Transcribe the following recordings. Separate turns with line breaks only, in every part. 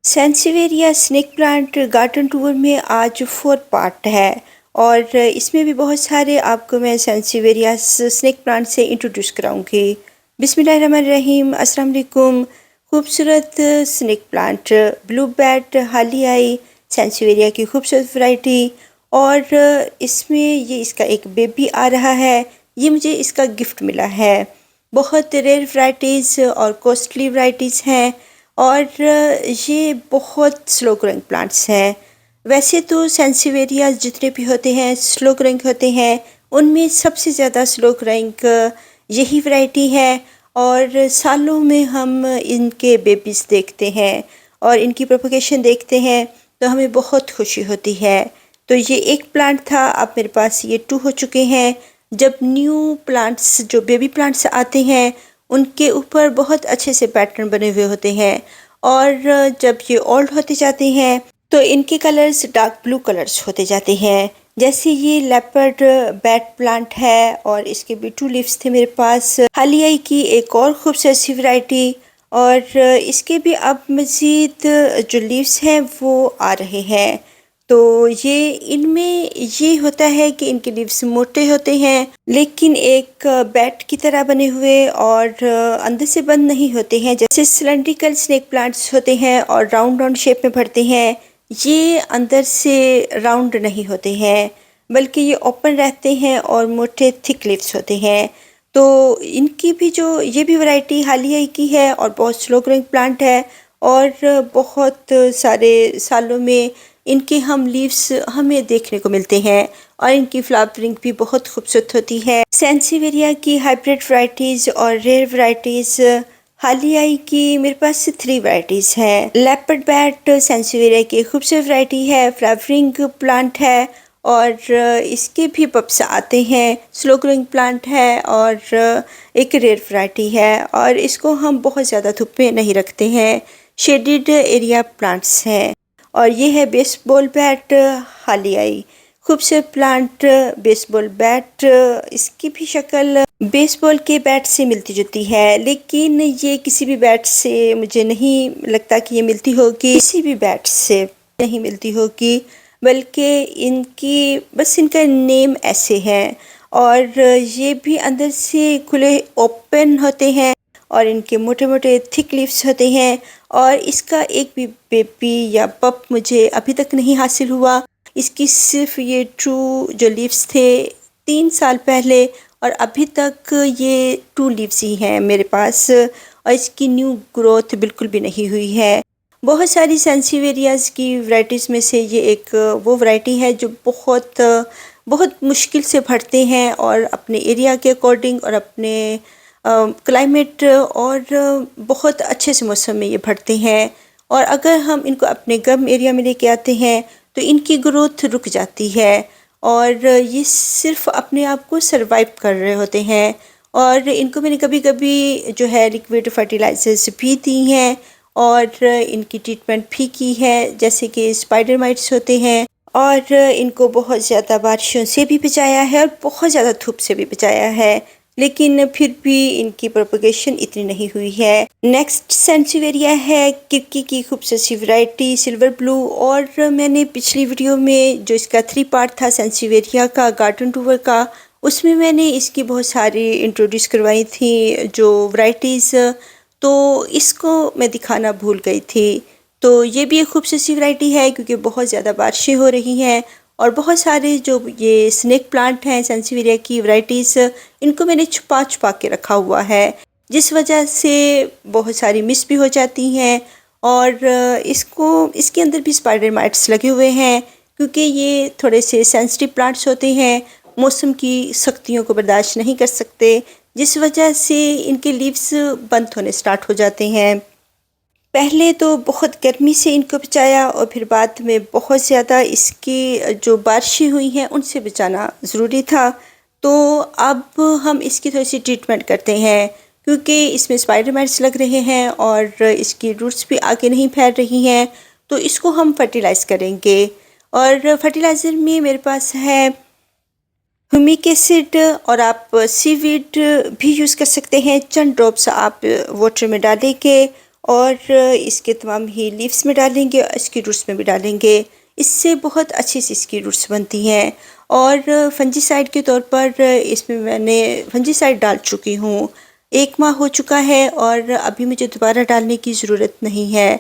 सेंसिवेरिया snake plant garden tour में आज 4 part है और इसमें भी बहुत सारे आपको मैं सेंसिवेरिया स्नेक प्लांट से इंट्रोड्यूस कराऊंगी। बिस्मिल्लाहिर्रहमानिर्रहीम, अस्सलाम वालेकुम। खूबसूरत स्नेक प्लांट ब्लू बैट हालियाई सेंसिवेरिया की खूबसूरत वैरायटी और इसमें ये इसका एक बेबी आ रहा है। ये मुझे इसका गिफ्ट मिला है। बहुत रेयर वैरायटीज़ और कॉस्टली वैरायटीज़ हैं और ये बहुत स्लो ग्रोइंग प्लांट्स हैं। वैसे तो सेंसिवेरियाज जितने भी होते हैं स्लो ग्रोइंग होते हैं, उनमें सबसे ज़्यादा स्लो ग्रोइंग यही वैरायटी है और सालों में हम इनके बेबीज़ देखते हैं और इनकी प्रोपगेशन देखते हैं तो हमें बहुत खुशी होती है। तो ये एक प्लांट था, अब मेरे पास ये 2 हो चुके हैं। जब न्यू प्लांट्स जो बेबी प्लांट्स आते हैं उनके ऊपर बहुत अच्छे से पैटर्न बने हुए होते हैं और जब ये ओल्ड होते जाते हैं तो इनके कलर्स डार्क ब्लू कलर्स होते जाते हैं। जैसे ये लेपर्ड बैट प्लांट है और इसके भी 2 लीव्स थे मेरे पास। हालियाई की एक और खूबसूरत सी वैरायटी और इसके भी अब मज़ीद जो लीव्स हैं वो आ रहे हैं। तो ये इनमें ये होता है कि इनके लीव्स मोटे होते हैं लेकिन एक बैट की तरह बने हुए और अंदर से बंद नहीं होते हैं जैसे सिलेंड्रिकल स्नेक प्लांट्स होते हैं और राउंड राउंड शेप में बढ़ते हैं। ये अंदर से राउंड नहीं होते हैं बल्कि ये ओपन रहते हैं और मोटे थिक लीव्स होते हैं। तो इनकी भी जो ये भी वैरायटी हालियाई की है और बहुत स्लो ग्रोइंग प्लांट है और बहुत सारे सालों में इनके हम लीव्स हमें देखने को मिलते हैं और इनकी फ्लावरिंग भी बहुत खूबसूरत होती है। सेंसिवेरिया की हाइब्रिड वैरायटीज़ और रेयर वैरायटीज़ हालियाई की मेरे पास 3 वैरायटीज़ हैं। लेपर्ड बैट सेंसिवेरिया की खूबसूरत वैरायटी है, फ्लावरिंग प्लांट है और इसके भी पप्स आते हैं। स्लो ग्रोइंग प्लांट है और एक रेयर वैरायटी है और इसको हम बहुत ज़्यादा धूप में नहीं रखते हैं, शेडेड एरिया प्लांट्स हैं। और ये है बेसबॉल बैट हालियाई, खूबसूरत प्लांट बेसबॉल बैट। इसकी भी शक्ल बेसबॉल के बैट से मिलती जुलती है लेकिन ये किसी भी बैट से मुझे नहीं लगता कि ये मिलती होगी, किसी भी बैट से नहीं मिलती होगी, बल्कि इनकी बस इनका नेम ऐसे है और ये भी अंदर से खुले ओपन होते हैं और इनके मोटे मोटे थिक लीव्स होते हैं और इसका एक भी बेबी या पप मुझे अभी तक नहीं हासिल हुआ। इसकी सिर्फ ये ट्रू जो लीव्स थे 3 साल पहले और अभी तक ये 2 लीव्स ही हैं मेरे पास और इसकी न्यू ग्रोथ बिल्कुल भी नहीं हुई है। बहुत सारी सेंसिवेरियाज़ की वैरायटीज़ में से ये एक वो वैरायटी है जो बहुत मुश्किल से बढ़ते हैं और अपने एरिया के अकॉर्डिंग और अपने क्लाइमेट और बहुत अच्छे से मौसम में ये बढ़ते हैं और अगर हम इनको अपने गर्म एरिया में लेके आते हैं तो इनकी ग्रोथ रुक जाती है और ये सिर्फ अपने आप को सरवाइव कर रहे होते हैं। और इनको मैंने कभी कभी जो है लिक्विड फर्टिलाइजर्स भी दी हैं और इनकी ट्रीटमेंट भी की है, जैसे कि स्पाइडर माइट्स होते हैं और इनको बहुत ज़्यादा बारिशों से भी बचाया है और बहुत ज़्यादा धूप से भी बचाया है, लेकिन फिर भी इनकी प्रोपगेशन इतनी नहीं हुई है। नेक्स्ट सेंसिवेरिया है किरकी की खूबसूरत सी वैरायटी सिल्वर ब्लू और मैंने पिछली वीडियो में जो इसका 3 पार्ट था सेंसिवेरिया का गार्डन टूर का, उसमें मैंने इसकी बहुत सारी इंट्रोड्यूस करवाई थी जो वैरायटीज़, तो इसको मैं दिखाना भूल गई थी। तो ये भी एक खूबसूरत सी वैरायटी है क्योंकि बहुत ज़्यादा बारिशें हो रही हैं और बहुत सारे जो ये स्नेक प्लांट हैं सेंसिवेरिया की वैरायटीज़, इनको मैंने छुपा छुपा के रखा हुआ है जिस वजह से बहुत सारी मिस भी हो जाती हैं और इसके अंदर भी स्पाइडर माइट्स लगे हुए हैं क्योंकि ये थोड़े से सेंसिटिव प्लांट्स होते हैं, मौसम की सख्तियों को बर्दाश्त नहीं कर सकते, जिस वजह से इनके लीव्स बंद होने स्टार्ट हो जाते हैं। पहले तो बहुत गर्मी से इनको बचाया और फिर बाद में बहुत ज़्यादा इसकी जो बारिशें हुई हैं उनसे बचाना ज़रूरी था। तो अब हम इसकी थोड़ी सी ट्रीटमेंट करते हैं क्योंकि इसमें स्पाइडर माइट्स लग रहे हैं और इसकी रूट्स भी आगे नहीं फैल रही हैं, तो इसको हम फर्टिलाइज़ करेंगे। और फर्टिलाइज़र में मेरे पास है ह्यूमिक एसिड और आप सीवीड भी यूज़ कर सकते हैं। चंद ड्रॉप्स आप वाटर में डालें के और इसके तमाम ही लीव्स में डालेंगे और इसकी रूट्स में भी डालेंगे। इससे बहुत अच्छी सी इसकी रूट्स बनती हैं। और फंजीसाइड के तौर पर इसमें मैंने फंजीसाइड डाल चुकी हूँ। 1 माह हो चुका है और अभी मुझे दोबारा डालने की ज़रूरत नहीं है।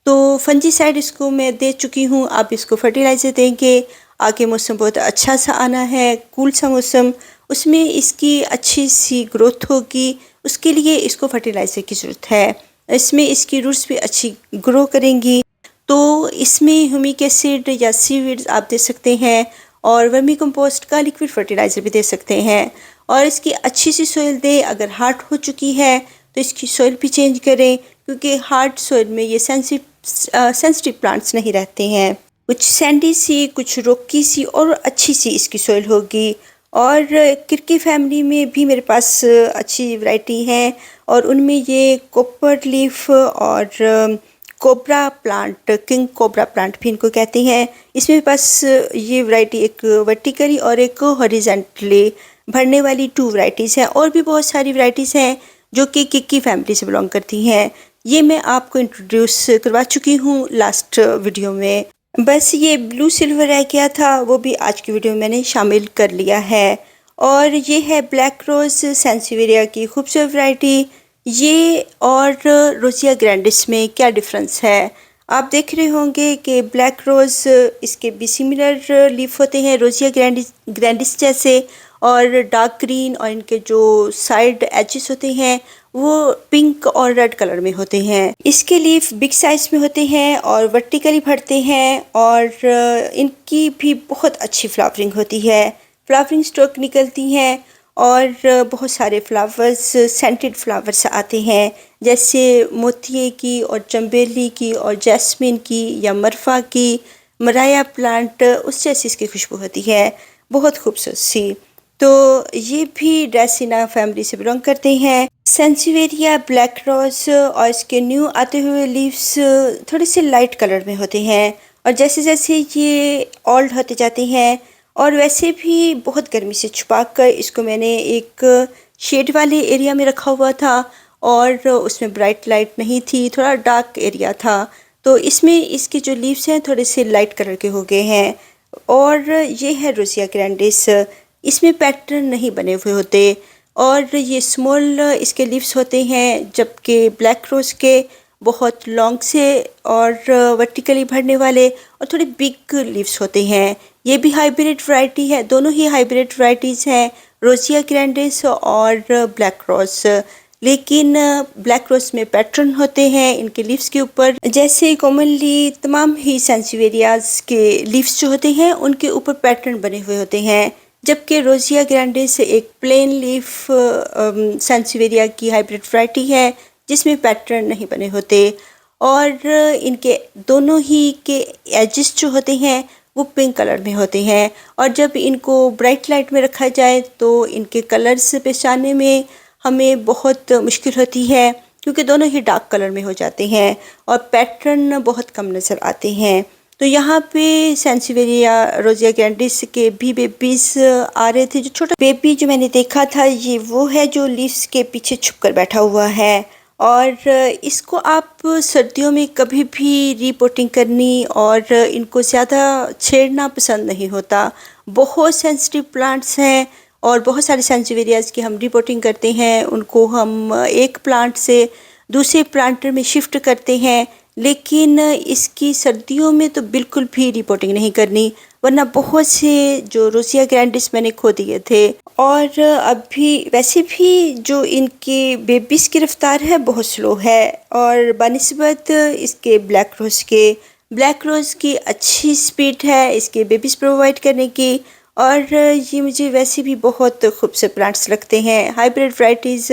तो फंजीसाइड इसको मैं दे चुकी हूँ। आप इसको फर्टिलाइज़र देंगे। आगे मौसम बहुत अच्छा सा आना है, कूल सा मौसम, उसमें इसकी अच्छी सी ग्रोथ होगी। उसके लिए इसको फर्टिलाइज़र की ज़रूरत है। इसमें इसकी रूट्स भी अच्छी ग्रो करेंगी। तो इसमें ह्यूमिक एसिड या सीवीड्स आप दे सकते हैं और वर्मी कंपोस्ट का लिक्विड फर्टिलाइज़र भी दे सकते हैं। और इसकी अच्छी सी सॉइल दें। अगर हार्ड हो चुकी है तो इसकी सॉइल भी चेंज करें, क्योंकि हार्ड सॉइल में ये सेंसिटिव प्लांट्स नहीं रहते हैं। कुछ सैंडी सी, कुछ रॉकी सी और अच्छी सी इसकी सॉइल होगी। और किरकी फैमिली में भी मेरे पास अच्छी वैरायटी है और उनमें ये कॉपर लीफ और cobra plant, king cobra plant भी इनको कहते हैं। इसमें मेरे पास ये वैरायटी एक वर्टिकली और एक हॉरिजेंटली भरने वाली 2 वैरायटीज़ हैं। और भी बहुत सारी वैरायटीज़ हैं जो कि किक्की फैमिली से बिलोंग करती हैं। ये मैं आपको इंट्रोड्यूस करवा चुकी हूँ लास्ट वीडियो में। बस ये ब्लू सिल्वर रह गया था, वो भी आज की वीडियो में मैंने शामिल कर लिया है। और ये है ब्लैक रोज़ सेंसिवेरिया की खूबसूरत वैरायटी। ये और रोजिया ग्रैंडिस में क्या डिफरेंस है? आप देख रहे होंगे कि ब्लैक रोज़ इसके भी सिमिलर लीफ होते हैं रोजिया ग्रैंडिस जैसे, और डार्क ग्रीन, और इनके जो साइड एजेस होते हैं वो पिंक और रेड कलर में होते हैं। इसके लीफ बिग साइज में होते हैं और वर्टिकली बढ़ते हैं और इनकी भी बहुत अच्छी फ्लावरिंग होती है। फ्लावरिंग स्टॉक निकलती हैं और बहुत सारे फ्लावर्स, सेंटेड फ्लावर्स आते हैं, जैसे मोतिये की और चंबेली की और जैस्मिन की या मरफा की, मराया प्लांट, उस जैसी इसकी खुशबू होती है, बहुत खूबसूरत सी। तो ये भी ड्रेसिना फैमिली से बिलोंग करते हैं। सेंसिवेरिया ब्लैक रोज और इसके न्यू आते हुए लीव्स थोड़े से लाइट कलर में होते हैं और जैसे जैसे ये ओल्ड होते जाते हैं, और वैसे भी बहुत गर्मी से छुपा कर इसको मैंने एक शेड वाले एरिया में रखा हुआ था और उसमें ब्राइट लाइट नहीं थी, थोड़ा डार्क एरिया था। तो इसमें इसके जो लीव्स हैं थोड़े से लाइट कलर के हो गए हैं। और ये है रोजिया ग्रैंडिस, इसमें पैटर्न नहीं बने हुए होते और ये स्मॉल इसके लीव्स होते हैं, जबकि ब्लैक रोज के बहुत लॉन्ग से और वर्टिकली बढ़ने वाले और थोड़े बिग लीव्स होते हैं। ये भी हाइब्रिड वैरायटी है, दोनों ही हाइब्रिड वैरायटीज़ हैं, रोजिया ग्रैंडिस और ब्लैक रोज। लेकिन ब्लैक रोज में पैटर्न होते हैं इनके लीव्स के ऊपर, जैसे कॉमनली तमाम ही सेंसिवेरियाज के लीव्स जो होते हैं उनके ऊपर पैटर्न बने हुए होते हैं, जबकि रोजिया ग्रैंडिस एक प्लेन लीफ सेंसिवेरिया की हाइब्रिड वैरायटी है जिसमें पैटर्न नहीं बने होते। और इनके दोनों ही के एजेस जो होते हैं वो पिंक कलर में होते हैं और जब इनको ब्राइट लाइट में रखा जाए तो इनके कलर्स पहचानने में हमें बहुत मुश्किल होती है, क्योंकि दोनों ही डार्क कलर में हो जाते हैं और पैटर्न बहुत कम नज़र आते हैं। तो यहाँ पे सेंसिवेरिया रोजिया ग्रैंडिस के भी बेबीज आ रहे थे। जो छोटा बेबी जो मैंने देखा था ये वो है जो लीव्स के पीछे छुपकर बैठा हुआ है और इसको आप सर्दियों में कभी भी रिपोर्टिंग करनी और इनको ज़्यादा छेड़ना पसंद नहीं होता। बहुत सेंसिटिव प्लांट्स हैं और बहुत सारे सेंसिवेरियाज की हम रिपोर्टिंग करते हैं, उनको हम एक प्लांट से दूसरे प्लांटर में शिफ्ट करते हैं, लेकिन इसकी सर्दियों में तो बिल्कुल भी रिपोर्टिंग नहीं करनी, वरना बहुत से जो रोजिया ग्रैंडिस मैंने खो दिए थे। और अभी वैसे भी जो इनके बेबीज़ की रफ्तार है बहुत स्लो है और बनिस्बत इसके ब्लैक रोज़ की अच्छी स्पीड है इसके बेबीज़ प्रोवाइड करने की। और ये मुझे वैसे भी बहुत खूबसूरत प्लांट्स लगते हैं, हाइब्रिड वैरायटीज़,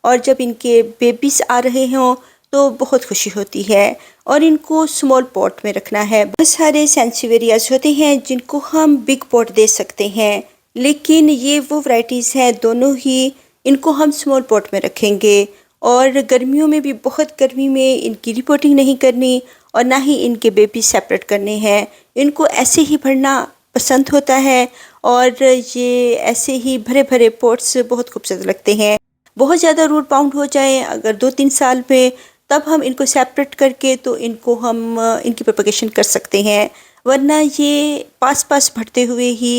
और जब इनके बेबीज़ आ रहे हों तो बहुत खुशी होती है। और इनको स्मॉल पॉट में रखना है। बहुत सारे सेंसिवेरियाज होते हैं जिनको हम बिग पॉट दे सकते हैं, लेकिन ये वो वैरायटीज़ हैं दोनों ही, इनको हम स्मॉल पॉट में रखेंगे। और गर्मियों में भी बहुत गर्मी में इनकी रिपोर्टिंग नहीं करनी और ना ही इनके बेबी सेपरेट करने हैं, इनको ऐसे ही भरना पसंद होता है और ये ऐसे ही भरे भरे पॉट्स बहुत खूबसूरत लगते हैं। बहुत ज़्यादा रूट बाउंड हो जाएं अगर 2-3 साल में, तब हम इनको सेपरेट करके तो इनको हम इनकी प्रोपगेशन कर सकते हैं, वरना ये पास पास बढ़ते हुए ही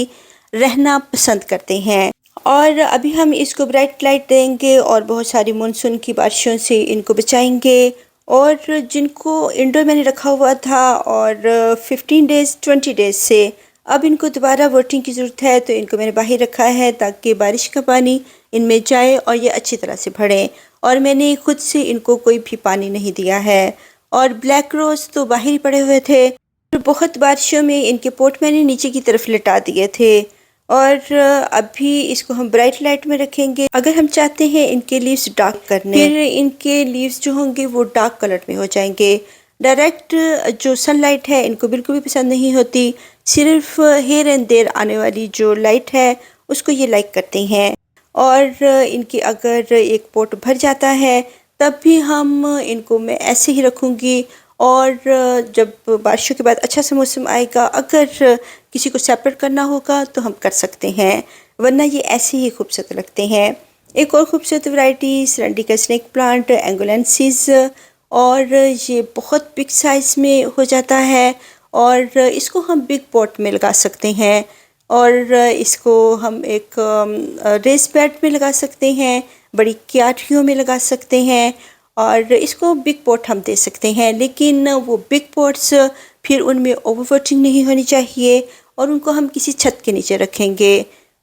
रहना पसंद करते हैं। और अभी हम इसको ब्राइट लाइट देंगे और बहुत सारी मानसून की बारिशों से इनको बचाएंगे। और जिनको इंडोर मैंने रखा हुआ था और 15 डेज़ 20 डेज़ से अब इनको दोबारा वाटरिंग की ज़रूरत है, तो इनको मैंने बाहर रखा है ताकि बारिश का पानी इनमें जाए और ये अच्छी तरह से बढ़े। और मैंने खुद से इनको कोई भी पानी नहीं दिया है। और ब्लैक रोज़ तो बाहर ही पड़े हुए थे, तो बहुत बारिशों में इनके पोट मैंने नीचे की तरफ लिटा दिए थे। और अभी इसको हम ब्राइट लाइट में रखेंगे। अगर हम चाहते हैं इनके लीव्स डार्क करने, फिर इनके लीव्स जो होंगे वो डार्क कलर में हो जाएंगे। डायरेक्ट जो सनलाइट है इनको बिल्कुल भी पसंद नहीं होती, सिर्फ हेयर एंड देयर आने वाली जो लाइट है उसको ये लाइक करते हैं। और इनकी अगर एक पोट भर जाता है तब भी हम इनको मैं ऐसे ही रखूँगी। और जब बारिशों के बाद अच्छा सा मौसम आएगा, अगर किसी को सेपरेट करना होगा तो हम कर सकते हैं, वरना ये ऐसे ही खूबसूरत लगते हैं। एक और खूबसूरत वैरायटी सरंडी का स्नेक प्लांट एंगोलेंसिस, और ये बहुत बिग साइज़ में हो जाता है और इसको हम बिग पॉट में लगा सकते हैं। और इसको हम एक रेस बेड में लगा सकते हैं, बड़ी क्यारियों में लगा सकते हैं, और इसको बिग पॉट हम दे सकते हैं। लेकिन वो बिग पॉट्स फिर उनमें ओवरवाटरिंग नहीं होनी चाहिए और उनको हम किसी छत के नीचे रखेंगे।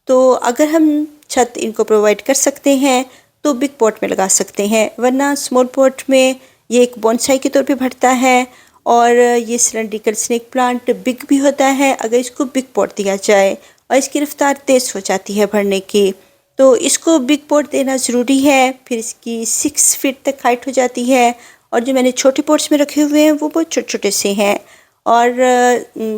तो अगर हम छत इनको प्रोवाइड कर सकते हैं तो बिग पॉट में लगा सकते हैं, वरना स्मॉल पॉट में ये एक बोनसाई के तौर पे बढ़ता है। और ये सिलेंड्रिकल स्नेक प्लांट बिग भी होता है अगर इसको बिग पॉट दिया जाए, और इसकी रफ्तार तेज़ हो जाती है बढ़ने की, तो इसको बिग पॉट देना ज़रूरी है। फिर इसकी 6 फीट तक हाइट हो जाती है। और जो मैंने छोटे पॉट्स में रखे हुए हैं वो बहुत छोटे छोटे से हैं, और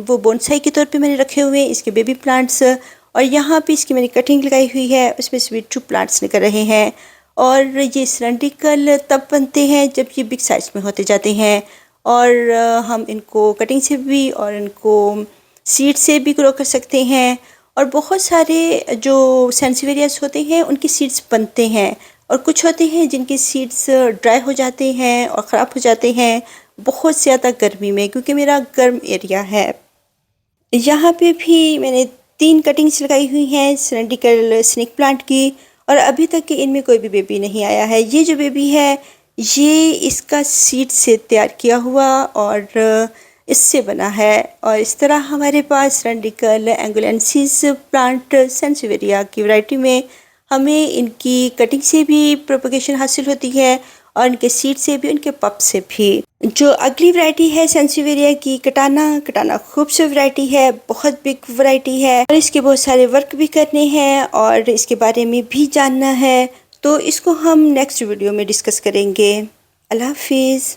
वो बोनसाई के तौर पे मैंने रखे हुए हैं इसके बेबी प्लांट्स। और यहाँ पे इसकी मैंने कटिंग लगाई हुई है, उसमें स्वीट टू प्लांट्स निकल रहे हैं। और ये सिलेंड्रिकल तब बनते हैं जब ये बिग साइज़ में होते जाते हैं, और हम इनको कटिंग से भी और इनको सीड से भी ग्रो कर सकते हैं। और बहुत सारे जो सेंसिवेरियास होते हैं उनकी सीड्स बनते हैं, और कुछ होते हैं जिनके सीड्स ड्राई हो जाते हैं और ख़राब हो जाते हैं बहुत ज़्यादा गर्मी में, क्योंकि मेरा गर्म एरिया है। यहाँ पे भी मैंने 3 कटिंग्स लगाई हुई हैं सिलेंड्रिकल स्नेक प्लांट की, और अभी तक कि इनमें कोई भी बेबी नहीं आया है। ये जो बेबी है ये इसका सीड से तैयार किया हुआ और इससे बना है। और इस तरह हमारे पास सिलेंड्रिकल एंगोलेंसिस प्लांट सेंसिवेरिया की वैरायटी में हमें इनकी कटिंग से भी प्रोपगेशन हासिल होती है और इनके सीड से भी, उनके पप से भी। जो अगली वैरायटी है सेंसिवेरिया की कटाना खूबसूरत वैरायटी है, बहुत बिग वैरायटी है, और इसके बहुत सारे वर्क भी करने हैं और इसके बारे में भी जानना है, तो इसको हम नेक्स्ट वीडियो में डिस्कस करेंगे। अल्लाह हाफिज़।